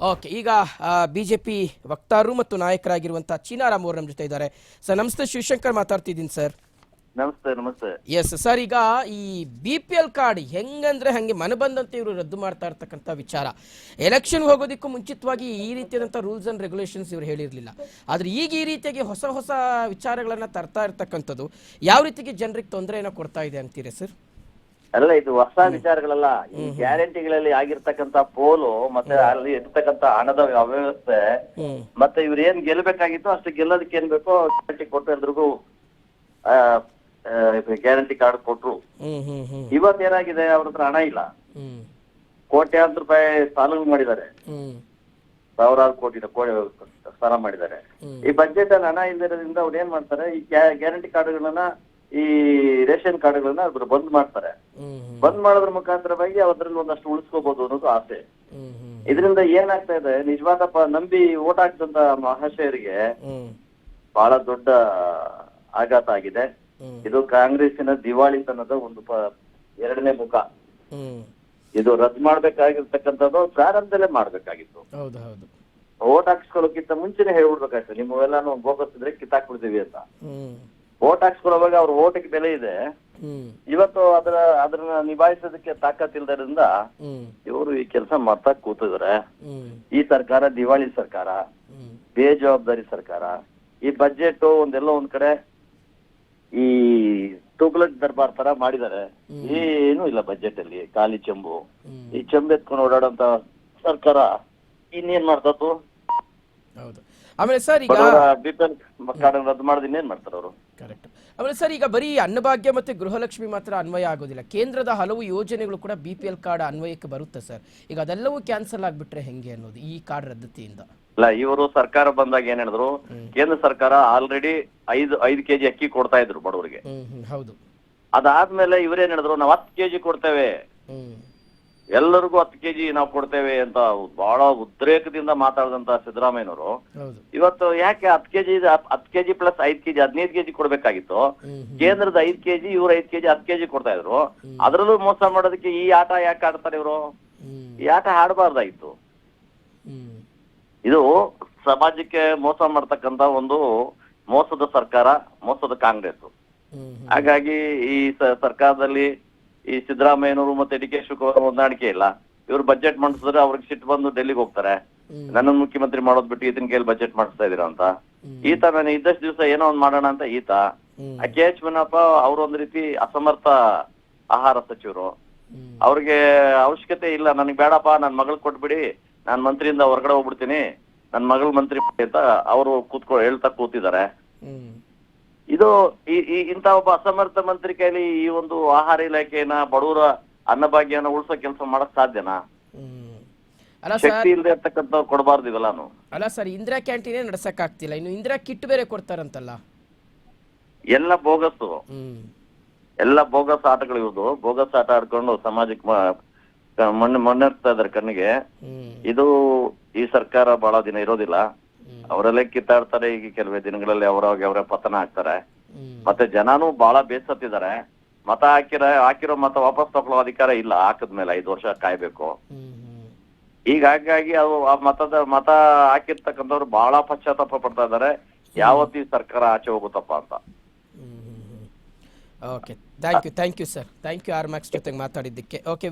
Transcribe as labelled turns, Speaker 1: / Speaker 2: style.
Speaker 1: Okay, ಈಗ BJP ವಕ್ತಾರರು ಮತ್ತು ನಾಯಕರಾಗಿರುವಂತಹ ಚೀನಾರಾಮ್ ಅವರು ನಮ್ಮ ಜೊತೆ ಇದ್ದಾರೆ. ಸರ್ ನಮಸ್ತೆ, ಶಿವಶಂಕರ್ ಮಾತಾಡ್ತಿದ್ದೀನಿ ಸರ್.
Speaker 2: ನಮಸ್ತೆ. ನಮಸ್ತೆ.
Speaker 1: ಎಸ್ ಸರ್, ಈಗ ಈ BPL ಕಾರ್ಡ್ ಹೆಂಗಂದ್ರೆ ಹಂಗೆ ಮನಬಂದಂತೆ ಇವರು ರದ್ದು ಮಾಡ್ತಾ ಇರ್ತಕ್ಕಂಥ ವಿಚಾರ. ಎಲೆಕ್ಷನ್ ಹೋಗೋದಕ್ಕೂ ಮುಂಚಿತವಾಗಿ ಈ ರೀತಿಯಾದಂಥ ರೂಲ್ಸ್ ಅಂಡ್ ರೆಗ್ಯುಲೇಷನ್ಸ್ ಇವರು ಹೇಳಿರಲಿಲ್ಲ. ಆದರೆ ಈಗ ಈ ರೀತಿಯಾಗಿ ಹೊಸ ಹೊಸ ವಿಚಾರಗಳನ್ನ ತರ್ತಾ ಇರ್ತಕ್ಕಂಥದ್ದು ಯಾವ ರೀತಿಗೆ ಜನರಿಗೆ ತೊಂದರೆಯನ್ನು ಕೊಡ್ತಾ ಇದೆ ಅಂತೀರಿ ಸರ್?
Speaker 2: ಅಲ್ಲ, ಇದು ಹೊಸ ವಿಚಾರಗಳಲ್ಲ. ಈ ಗ್ಯಾರಂಟಿಗಳಲ್ಲಿ ಆಗಿರ್ತಕ್ಕಂತ ಪೋಲು ಮತ್ತೆ ಅಲ್ಲಿ ಇರ್ತಕ್ಕಂತ ಹಣದ ಅವ್ಯವಸ್ಥೆ ಮತ್ತೆ ಇವ್ರು ಏನ್ ಗೆಲ್ಬೇಕಾಗಿತ್ತು ಅಷ್ಟು ಗೆಲ್ಲೋದಕ್ಕೆ ಏನ್ ಬೇಕೋ ಗ್ಯಾರಂಟಿ ಕೊಟ್ಟು ಎಲ್ರಿಗೂ ಗ್ಯಾರಂಟಿ ಕಾರ್ಡ್ ಕೊಟ್ರು. ಇವತ್ ಏನಾಗಿದೆ, ಅವ್ರ ಹತ್ರ ಹಣ ಇಲ್ಲ. ಕೋಟ್ಯಾಂತರ ರೂಪಾಯಿ ಸಾಲ ಮಾಡಿದ್ದಾರೆ, ಸಾವಿರಾರು ಕೋಟಿ ಸಾಲ ಮಾಡಿದ್ದಾರೆ. ಈ ಬಜೆಟ್ ಅಲ್ಲಿ ಹಣ ಇಲ್ಲದಿರೋದ್ರಿಂದ ಅವ್ರು ಏನ್ ಮಾಡ್ತಾರೆ, ಈ ಗ್ಯಾರಂಟಿ ಕಾರ್ಡ್ಗಳನ್ನ ಈ ರೇಷನ್ ಕಾರ್ಡ್ಗಳನ್ನ ಅವ್ರು ಬಂದ್ ಮಾಡ್ತಾರೆ. ಬಂದ್ ಮಾಡೋದ್ರ ಮುಖಾಂತರವಾಗಿ ಅದ್ರಲ್ಲಿ ಒಂದಷ್ಟು ಉಳಿಸ್ಕೋಬಹುದು ಅನ್ನೋದು ಆಸೆ. ಇದರಿಂದ ಏನಾಗ್ತಾ ಇದೆ, ನಿಜವಾದ ನಂಬಿ ಓಟ್ ಹಾಕ್ತಂತ ಮಹಾಶಯರಿಗೆ ಬಹಳ ದೊಡ್ಡ ಆಘಾತ ಆಗಿದೆ. ಇದು ಕಾಂಗ್ರೆಸ್ಸಿನ ದಿವಾಳಿತನದ ಒಂದು ಎರಡನೇ ಮುಖ. ಇದು ರದ್ದು ಮಾಡ್ಬೇಕಾಗಿರ್ತಕ್ಕಂಥದ್ದು ಪ್ರಾರಂಭದಲ್ಲೇ ಮಾಡ್ಬೇಕಾಗಿತ್ತು. ಓಟ್ ಹಾಕ್ಸ್ಕೊಳ್ಳೋಕ್ಕಿಂತ ಮುಂಚೆನೆ ಹೇಳ್ಬಿಡ್ಬೇಕಾಯ್ತು, ನಿಮ್ಮವೆಲ್ಲಾನು ಬೋಗಸ್ ಇದ್ರೆ ಕಿತ್ತಾಕ್ಬಿಡ್ತೀವಿ ಅಂತ. ಓಟ್ ಹಾಕ್ಸ್ಕೊಳ್ಳೋವಾಗ ಅವ್ರ ಓಟಿಗೆ ಬೆಲೆ ಇದೆ. ಇವತ್ತು ಅದನ್ನ ನಿಭಾಯಿಸೋದಕ್ಕೆ ತಾಕತ್ತಿಲ್ದರಿಂದ ಇವರು ಈ ಕೆಲಸ ಮಾಡ್ತಾ ಕೂತಿದ್ದಾರೆ. ಈ ಸರ್ಕಾರ ದಿವಾಳಿ ಸರ್ಕಾರ, ಬೇಜವಾಬ್ದಾರಿ ಸರ್ಕಾರ. ಈ ಬಜೆಟ್ ಒಂದೆಲ್ಲೋ ಒಂದ್ ಕಡೆ ಈ ತುಗ್ಲಕ್ ದರ್ಬಾರ್ ತರ ಮಾಡಿದ್ದಾರೆ. ಏನೂ ಇಲ್ಲ ಬಜೆಟ್ ಅಲ್ಲಿ, ಖಾಲಿ ಚೆಂಬು. ಈ ಚೆಂಬು ಎತ್ಕೊಂಡು ಓಡಾಡೋಂತ ಸರ್ಕಾರ ಇನ್ನೇನ್ ಮಾಡ್ತತ್ತು?
Speaker 1: ಆಮೇಲೆ ಸರ್, ಈಗ
Speaker 2: BPL ಕಾರ್ಡ್ ರದ್ದು ಮಾಡೋದು ಇನ್ನೇನ್ ಮಾಡ್ತಾರೆ ಅವರು?
Speaker 1: ಕರೆಕ್ಟ್. ಆಮೇಲೆ ಸರ್, ಈಗ ಬರೀ ಅನ್ನಭಾಗ್ಯ ಮತ್ತೆ ಗೃಹಲಕ್ಷ್ಮಿ ಮಾತ್ರ ಅನ್ವಯ ಆಗೋದಿಲ್ಲ. ಕೇಂದ್ರದ ಹಲವು ಯೋಜನೆಗಳು ಕೂಡ BPL ಕಾರ್ಡ್ ಅನ್ವಯಕ್ಕೆ ಬರುತ್ತೆ ಸರ್. ಈಗ ಅದೆಲ್ಲವೂ ಕ್ಯಾನ್ಸಲ್ ಆಗ್ಬಿಟ್ರೆ ಹೆಂಗೆ ಅನ್ನೋದು ಈ ಕಾರ್ಡ್ ರದ್ದತಿಯಿಂದ?
Speaker 2: ಅಲ್ಲ, ಇವರು ಸರ್ಕಾರ ಬಂದಾಗ ಏನ್ ಹೇಳಿದ್ರು, ಕೇಂದ್ರ ಸರ್ಕಾರ ಆಲ್ರೆಡಿ 5 ಕೆಜಿ ಅಕ್ಕಿ ಕೊಡ್ತಾ ಇದ್ರು ಬಡವರಿಗೆ.
Speaker 1: ಹೌದು.
Speaker 2: ಅದಾದ್ಮೇಲೆ ಇವರೇನ್ ಹೇಳಿದ್ರು, ನಾವು 10 ಕೆಜಿ ಕೊಡ್ತೇವೆ, ಎಲ್ಲರಿಗೂ 10 ಕೆಜಿ ನಾವು ಕೊಡ್ತೇವೆ ಅಂತ ಬಹಳ ಉದ್ರೇಕದಿಂದ ಮಾತಾಡಿದಂತ ಸಿದ್ದರಾಮಯ್ಯನವರು ಇವತ್ತು ಯಾಕೆ 10 ಕೆಜಿ ಪ್ಲಸ್ 5 ಕೆಜಿ 15 ಕೆಜಿ ಕೊಡ್ಬೇಕಾಗಿತ್ತು. ಕೇಂದ್ರದ 5 ಕೆಜಿ, ಇವ್ರು 5 ಕೆಜಿ 10 ಕೆಜಿ ಕೊಡ್ತಾ ಇದ್ರು. ಅದ್ರಲ್ಲೂ ಮೋಸ ಮಾಡೋದಕ್ಕೆ ಈ ಆಟ ಯಾಕೆ ಆಡ್ತಾರೆ ಇವರು? ಈ ಆಟ ಆಡಬಾರ್ದಾಗಿತ್ತು. ಇದು ಸಮಾಜಕ್ಕೆ ಮೋಸ ಮಾಡ್ತಕ್ಕಂತ ಒಂದು ಮೋಸದ ಸರ್ಕಾರ, ಮೋಸದ ಕಾಂಗ್ರೆಸ್. ಹಾಗಾಗಿ ಈ ಸರ್ಕಾರದಲ್ಲಿ ಈ ಸಿದ್ದರಾಮಯ್ಯನವರು ಮತ್ತೆ DK ಶಿವಕುಮಾರ್ ಹೊಂದಾಣಿಕೆ ಇಲ್ಲ. ಇವ್ರು ಬಜೆಟ್ ಮಾಡಿಸಿದ್ರೆ ಅವ್ರಿಗೆ ಸಿಟ್ಟು ಬಂದು ಡೆಲ್ಲಿಗೆ ಹೋಗ್ತಾರೆ, ನನ್ನ ಮುಖ್ಯಮಂತ್ರಿ ಮಾಡೋದ್ ಬಿಟ್ಟು ಈತನ ಕೈಯಲ್ಲಿ ಬಜೆಟ್ ಮಾಡಿಸ್ತಾ ಇದೀರ ಅಂತ. ಈತ ನಾನು ಇದ್ದಷ್ಟು ದಿವಸ ಏನೋ ಒಂದ್ ಮಾಡೋಣ ಅಂತ ಈತ. KH ಮುನಿಯಪ್ಪ ಅವ್ರೊಂದ್ ರೀತಿ ಅಸಮರ್ಥ ಆಹಾರ ಸಚಿವರು. ಅವ್ರಿಗೆ ಅವಶ್ಯಕತೆ ಇಲ್ಲ, ನನಗ್ ಬೇಡಪ್ಪ, ನನ್ ಮಗಳು ಕೊಟ್ಬಿಡಿ, ನಾನ್ ಮಂತ್ರಿಯಿಂದ ಹೊರಗಡೆ ಹೋಗ್ಬಿಡ್ತೀನಿ, ನನ್ ಮಗಳು ಮಂತ್ರಿ ಅಂತ ಅವರು ಹೇಳ್ತಾ ಕೂತಿದ್ದಾರೆ. ಇದು ಇಂತ ಒಬ್ಬ ಅಸಮರ್ಥ ಮಂತ್ರಿ ಕೈಲಿ ಈ ಒಂದು ಆಹಾರ ಇಲಾಖೆಯನ್ನ, ಬಡವರ ಅನ್ನಭಾಗ್ಯನ ಉಳಿಸೋ ಕೆಲಸ ಮಾಡಕ್ ಸಾಧ್ಯನಾ? ಶಕ್ತಿ ಇಲ್ಲದೆ ಇರ್ತಕ್ಕಂಥ ಕೊಡಬಾರ್ದು ಇವೆಲ್ಲಾನು.
Speaker 1: ಅಲ್ಲ ಸರ್, ಇಂದಿರಾ ಕ್ಯಾಂಟೀನೇ ನಡ್ಸಕ್ ಆಗ್ತಿಲ್ಲ, ಇನ್ನು ಇಂದಿರಾ ಕಿಟ್ ಬೇರೆ ಕೊಡ್ತಾರಂತಲ್ಲ.
Speaker 2: ಎಲ್ಲ ಬೋಗಸ್, ಎಲ್ಲ ಬೋಗಸ್ ಆಟಗಳು ಇವ್ದು. ಬೋಗಸ್ ಆಟ ಆಡ್ಕೊಂಡು ಸಮಾಜಕ್ಕೆ ಮೊನ್ನೆರ್ತಾ ಇದಾರೆ ಕಣ್ಣಿಗೆ. ಇದು ಈ ಸರ್ಕಾರ ಬಹಳ ದಿನ ಇರೋದಿಲ್ಲ. ಅವರಲ್ಲೇ ಕಿತ್ತಾಡ್ತಾರೆ. ಈಗ ಕೆಲವೇ ದಿನಗಳಲ್ಲಿ ಅವರೇ ಪತನ ಆಗ್ತಾರೆ. ಮತ್ತೆ ಜನನೂ ಬಹಳ ಬೇಸತ್ತಿದ್ದಾರೆ. ಮತ ಹಾಕಿರೋ ಮತ ವಾಪಸ್ ತಗೊಳ್ಳೋ ಅಧಿಕಾರ ಇಲ್ಲ. ಹಾಕಿದ್ಮೇಲೆ 5 ವರ್ಷ ಕಾಯ್ಬೇಕು. ಈಗ ಹಾಗಾಗಿ ಆ ಮತ ಹಾಕಿರ್ತಕ್ಕಂಥವ್ರು ಬಹಳ ಪಶ್ಚಾತ್ತಾಪ ಪಡ್ತಾ ಇದ್ದಾರೆ, ಯಾವತ್ತು ಈ ಸರ್ಕಾರ ಆಚೆ ಹೋಗುತ್ತಪ್ಪ ಅಂತ.
Speaker 1: Okay, thank you sir, thank you R Max ಜೊತೆಗೆ ಮಾತಾಡಿದ್ದಕ್ಕೆ. ಓಕೆ.